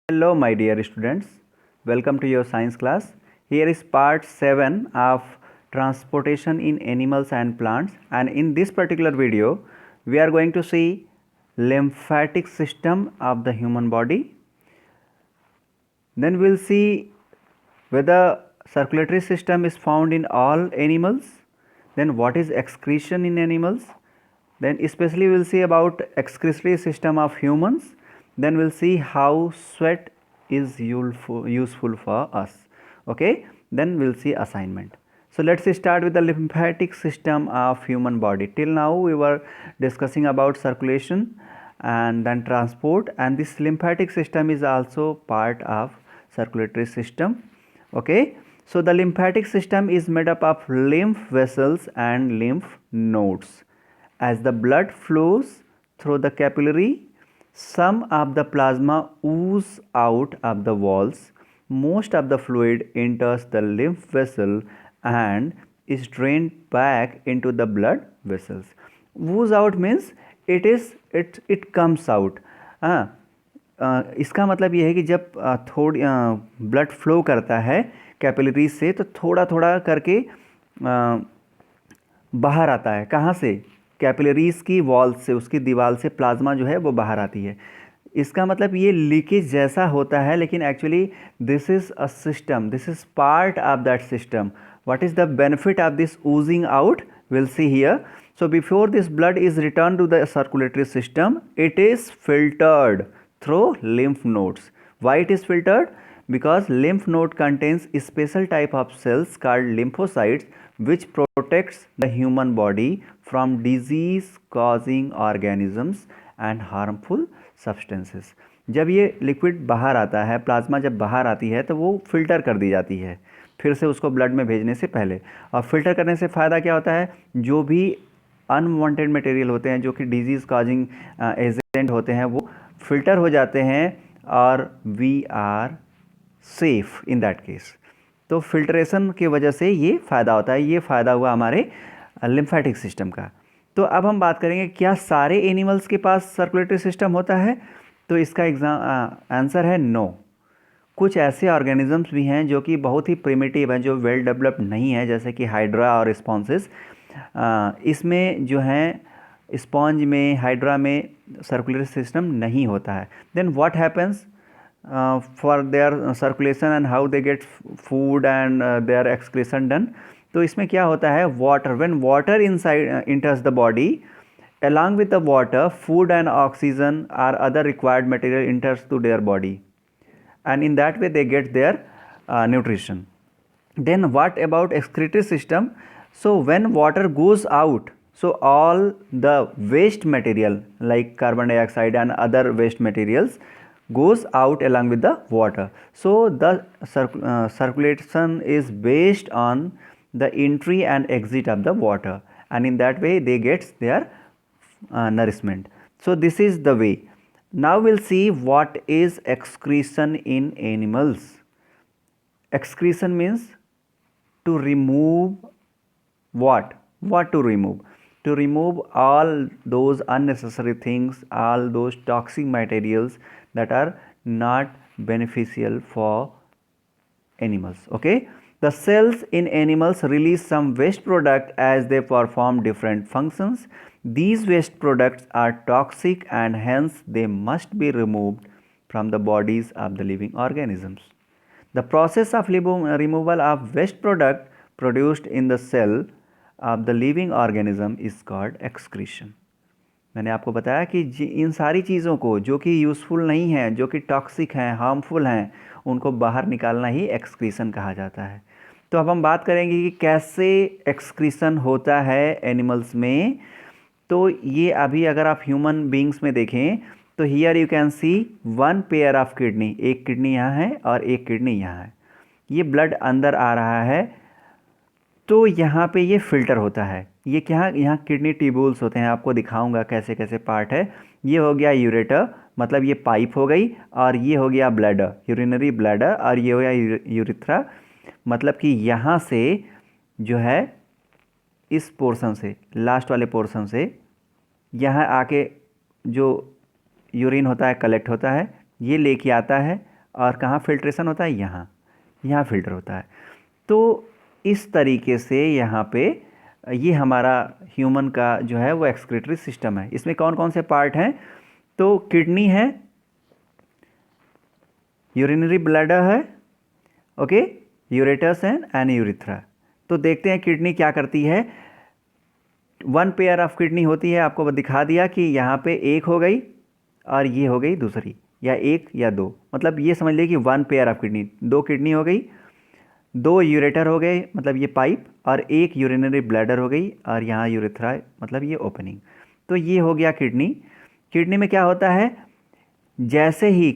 Hello my dear students, welcome to your science class. Here is part 7 of transportation in animals and plants, and in this particular video we are going to see lymphatic system of the human body. Then we will see whether circulatory system is found in all animals, then what is excretion in animals, then especially we will see about excretory system of humans, then we will see how sweat is useful for us. Okay, then we will see assignment. So let's start with the lymphatic system of human body. Till now we were discussing about circulation and then transport, and this lymphatic system is also part of circulatory system. Okay, so the lymphatic system is made up of lymph vessels and lymph nodes. As the blood flows through the capillary, some of the plasma ooze out of the walls. Most of the fluid enters the lymph vessel and is drained back into the blood vessels. Ooze out means it comes out. इसका मतलब ये है कि जब थोड़ी blood flow करता है capillaries से तो थोड़ा थोड़ा करके बाहर आता है. कहाँ से? कैपिलरीज की वॉल से, उसकी दीवार से प्लाज्मा जो है वो बाहर आती है. इसका मतलब ये लीकेज जैसा होता है, लेकिन actually this is a system, this is part of that system. What is the benefit of this Ojing out? Will see here. So before this blood is returned to the circulatory system, it is filtered through lymph nodes. Why it is filtered? Because lymph node contains a special type of cells called lymphocytes which protects the human body from disease causing organisms and harmful substances. जब ये liquid बाहर आता है, plasma जब बाहर आती है तो वो फिल्टर कर दी जाती है फिर से उसको ब्लड में भेजने से पहले. और फिल्टर करने से फ़ायदा क्या होता है? जो भी अनवांटेड मटेरियल होते हैं, जो कि डिजीज़ कॉजिंग एजेंट होते हैं, वो फिल्टर हो जाते हैं और we are safe in that case. तो फिल्ट्रेशन की वजह से ये फ़ायदा होता है. ये फ़ायदा हुआ हमारे लिम्फेटिक सिस्टम का. तो अब हम बात करेंगे क्या सारे एनिमल्स के पास सर्कुलेटरी सिस्टम होता है? तो इसका आंसर है नो. कुछ ऐसे ऑर्गेनिजम्स भी हैं जो कि बहुत ही प्रिमिटिव हैं, जो वेल डेवलप्ड नहीं है, जैसे कि हाइड्रा और स्पॉन्सेस. इसमें जो हैं स्पॉन्ज में, हाइड्रा में सर्कुलेटरी सिस्टम नहीं होता है. Then what happens for their circulation and how they get food and their excretion done. तो इसमें क्या होता है? Water, when water inside enters the body, along with the water, food and oxygen or other required material enters to their body, and in that way they get their nutrition. Then what about excretory system? So when water goes out, so all the waste material like carbon dioxide and other waste materials goes out along with the water. So the circulation is based on the entry and exit of the water, and in that way they get their nourishment. So this is the way. Now we'll see what is excretion in animals. Excretion means to remove what? What to remove? To remove all those unnecessary things, all those toxic materials that are not beneficial for animals. Okay, the cells in animals release some waste product as they perform different functions. These waste products are toxic and hence they must be removed from the bodies of the living organisms. The process of removal of waste product produced in the cell of the living organism is called excretion. मैंने आपको बताया कि इन सारी चीज़ों को जो कि useful नहीं हैं, जो कि टॉक्सिक हैं, हार्मफुल हैं, उनको बाहर निकालना ही एक्सक्रीशन कहा जाता है. तो अब हम बात करेंगे कि कैसे एक्सक्रीशन होता है एनिमल्स में. तो ये अभी अगर आप ह्यूमन बींग्स में देखें तो here you can see one pair of kidney. एक किडनी यहाँ है और एक किडनी यहाँ है. ये ब्लड अंदर आ रहा है तो यहाँ पे ये फिल्टर होता है. ये क्या? यहाँ किडनी ट्यूब्यूल्स होते हैं. आपको दिखाऊंगा कैसे कैसे पार्ट है. ये हो गया यूरेटर, मतलब ये पाइप हो गई, और ये हो गया ब्लैडर, यूरिनरी ब्लैडर, और ये हो गया यूरिथ्रा. मतलब कि यहाँ से जो है इस पोर्शन से, लास्ट वाले पोर्शन से यहाँ आके जो यूरिन होता है कलेक्ट होता है, ये लेके आता है और कहाँ फिल्ट्रेशन होता है, यहाँ फिल्टर होता है। तो इस तरीके से यहाँ पे ये हमारा ह्यूमन का जो है वो एक्सक्रीटरी सिस्टम है। इसमें कौन कौन से पार्ट हैं, तो किडनी है, यूरिनरी ब्लैडर है, ओके, यूरेटस एंड यूरिथ्रा। तो देखते हैं किडनी क्या करती है। वन पेयर ऑफ किडनी होती है, आपको दिखा दिया कि यहाँ पे एक हो गई और ये हो गई दूसरी, या एक या दो, मतलब ये समझ लीजिए कि वन पेयर ऑफ किडनी, दो किडनी हो गई, दो यूरेटर हो गए मतलब ये पाइप, और एक यूरिनरी ब्लैडर हो गई, और यहाँ यूरेथ्रा मतलब ये ओपनिंग। तो ये हो गया किडनी। किडनी में क्या होता है, जैसे ही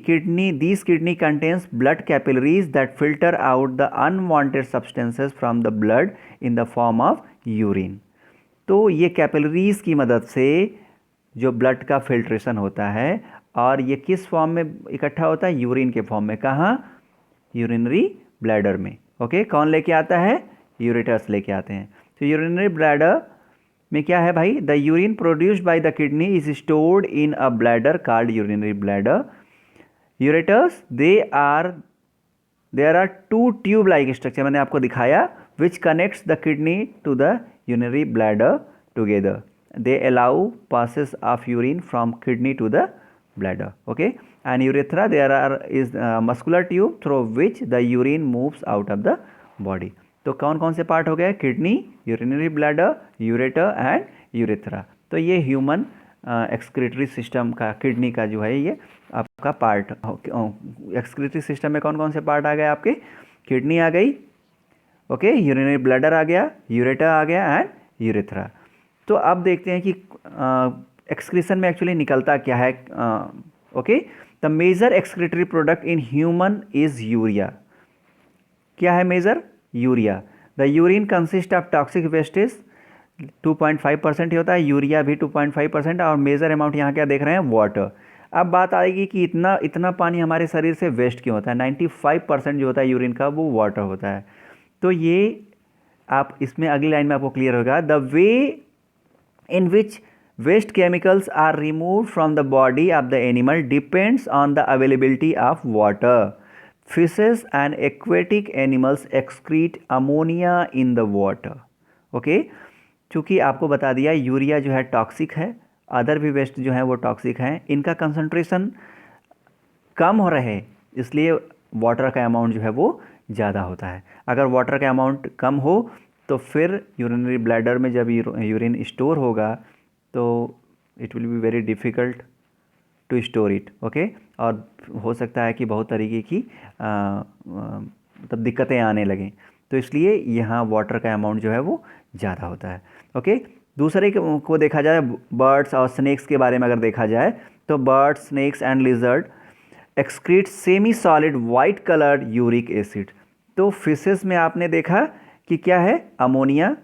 this kidney contains blood capillaries that filter out the unwanted substances from the blood in the form of urine. तो ये कैपिलरीज की मदद से जो ब्लड का फिल्ट्रेशन होता है, और ये किस फॉर्म में इकट्ठा होता है, यूरिन के फॉर्म में। कहाँ, यूरिनरी ब्लैडर में। ओके, कौन लेके आता है, यूरेटर्स लेके आते हैं। तो यूरिनरी ब्लैडर में क्या है भाई, the urine produced by the kidney is stored in a bladder called urinary bladder. Ureters there are two tube like structure, मैंने आपको दिखाया, which connects the kidney to the urinary bladder together. They allow passes of urine from kidney to the bladder. Okay, and urethra is muscular tube through which the urine moves out of the body. तो कौन कौन से part हो गए, kidney, urinary bladder, ureter and urethra. तो ये human excretory system का, kidney का जो है ये आपका पार्ट। एक्सक्रीटरी सिस्टम में कौन कौन से पार्ट आ गए आपके, किडनी आ गई, ओके, यूरिनरी ब्लैडर आ गया, यूरेटर आ गया एंड यूरेथ्रा। तो अब देखते हैं कि एक्सक्रीशन में एक्चुअली निकलता क्या है। Okay, the major excretory product in human is urea. क्या है major, urea. The urine consist of toxic wastage 2.5% ही होता है, यूरिया भी 2.5%, और मेजर अमाउंट यहाँ क्या देख रहे हैं, वाटर। अब बात आएगी कि इतना पानी हमारे शरीर से वेस्ट क्यों होता है। 95% जो होता है यूरिन का वो वाटर होता है। तो ये आप इसमें अगली लाइन में आपको क्लियर होगा, the way in which waste chemicals are removed from the body of the animal depends on the availability of water. Fishes and aquatic animals excrete ammonia in the water. Okay? चूँकि आपको बता दिया urea जो है toxic है, other भी waste जो है वो टॉक्सिक हैं, इनका कंसंट्रेशन कम हो रहे इसलिए वाटर का अमाउंट जो है वो ज़्यादा होता है। अगर वाटर का अमाउंट कम हो तो फिर यूरिनरी ब्लैडर में जब यूरिन स्टोर होगा तो it will be very difficult to store it. Okay, और हो सकता है कि बहुत तरीके की मतलब दिक्कतें आने लगें, तो इसलिए यहाँ वाटर का अमाउंट जो है वो ज़्यादा होता है। ओके, दूसरे को देखा जाए, बर्ड्स और स्नैक्स के बारे में अगर देखा जाए तो birds, snacks and lizard excrete semi solid white coloured uric acid. तो फिशेस में आपने देखा कि क्या है, अमोनिया,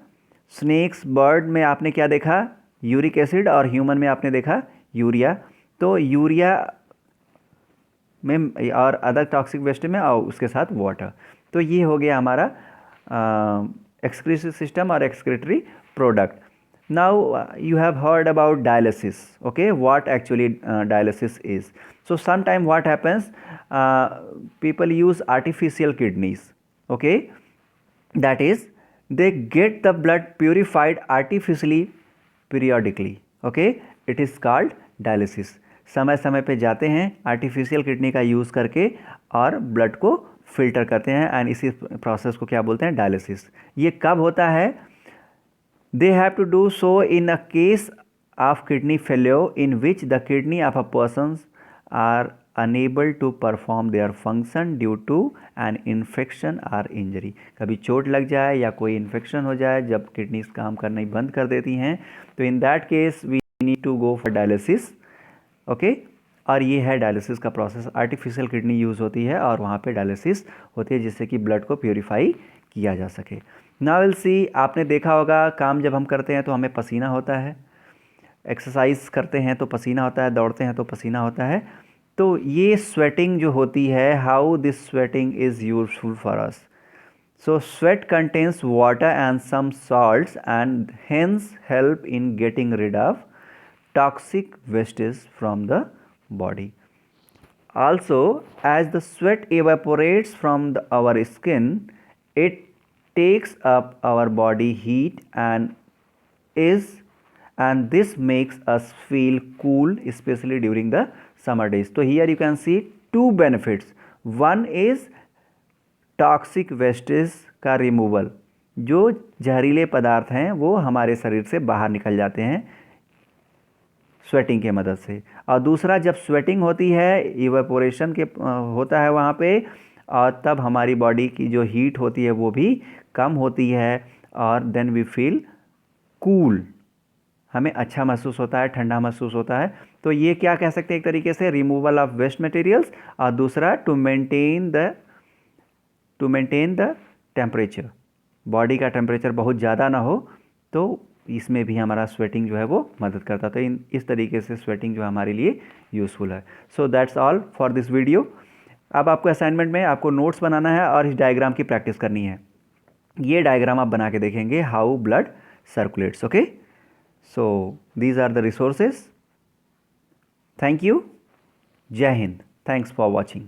स्नैक्स, बर्ड में आपने क्या देखा, यूरिक एसिड, और ह्यूमन में आपने देखा यूरिया। तो यूरिया में और अदर टॉक्सिक वेस्ट में और उसके साथ वाटर। तो ये हो गया हमारा एक्सक्रीटरी सिस्टम और excretory product. Now you have heard about dialysis. Okay, what actually dialysis is. So sometime what happens, people use artificial kidneys. Okay, that is they get the blood purified artificially periodically. Okay, it is called dialysis. समय समय पे जाते हैं artificial kidney का use करके और blood को filter करते हैं, एंड इसी प्रोसेस को क्या बोलते हैं, डायलिसिस। ये कब होता है, they have to do so in a case of kidney failure in which the kidney of a person are unable to perform their function due to an infection or injury. कभी चोट लग जाए या कोई इन्फेक्शन हो जाए जब kidneys काम करना ही बंद कर देती हैं, तो in that case we need to go for dialysis. Okay, और ये है डायलिसिस का प्रोसेस। आर्टिफिशियल किडनी यूज़ होती है और वहाँ पे डायलिसिस होती है जिससे कि ब्लड को प्योरीफाई किया जा सके। नाउ विल सी, आपने देखा होगा काम जब हम करते हैं तो हमें पसीना होता है, एक्सरसाइज करते हैं तो पसीना होता है, दौड़ते हैं तो पसीना होता है। तो ये स्वेटिंग जो होती है, how this sweating is useful for us. So sweat contains water and some salts and hence help in getting rid of toxic wastage from the body. Also, as the sweat evaporates from our skin, it takes up our body heat and this makes us feel cool, especially during the summer days. So here you can see two benefits. One is toxic wastage का removal, जो जहरीले पदार्थ हैं वो हमारे शरीर से बाहर निकल जाते हैं स्वेटिंग के मदद से। और दूसरा, जब स्वेटिंग होती है, इवेपोरेशन के होता है वहाँ पे, और तब हमारी बॉडी की जो हीट होती है वो भी कम होती है और देन वी फील कूल, हमें अच्छा महसूस होता है, ठंडा महसूस होता है। तो ये क्या कह सकते हैं, एक तरीके से रिमूवल ऑफ वेस्ट मटेरियल्स, और दूसरा to maintain the temperature, body का टेम्परेचर बहुत ज़्यादा ना हो, तो इसमें भी हमारा स्वेटिंग जो है वो मदद करता है। तो इस तरीके से स्वेटिंग जो हमारे लिए यूज़फुल है। So that's all for this video. अब आपको असाइनमेंट में आपको नोट्स बनाना है और इस डायग्राम की प्रैक्टिस करनी है। ये डायग्राम आप बना के देखेंगे, how blood circulates. Okay, so these are the resources. Thank you. Jai Hind. Thanks for watching.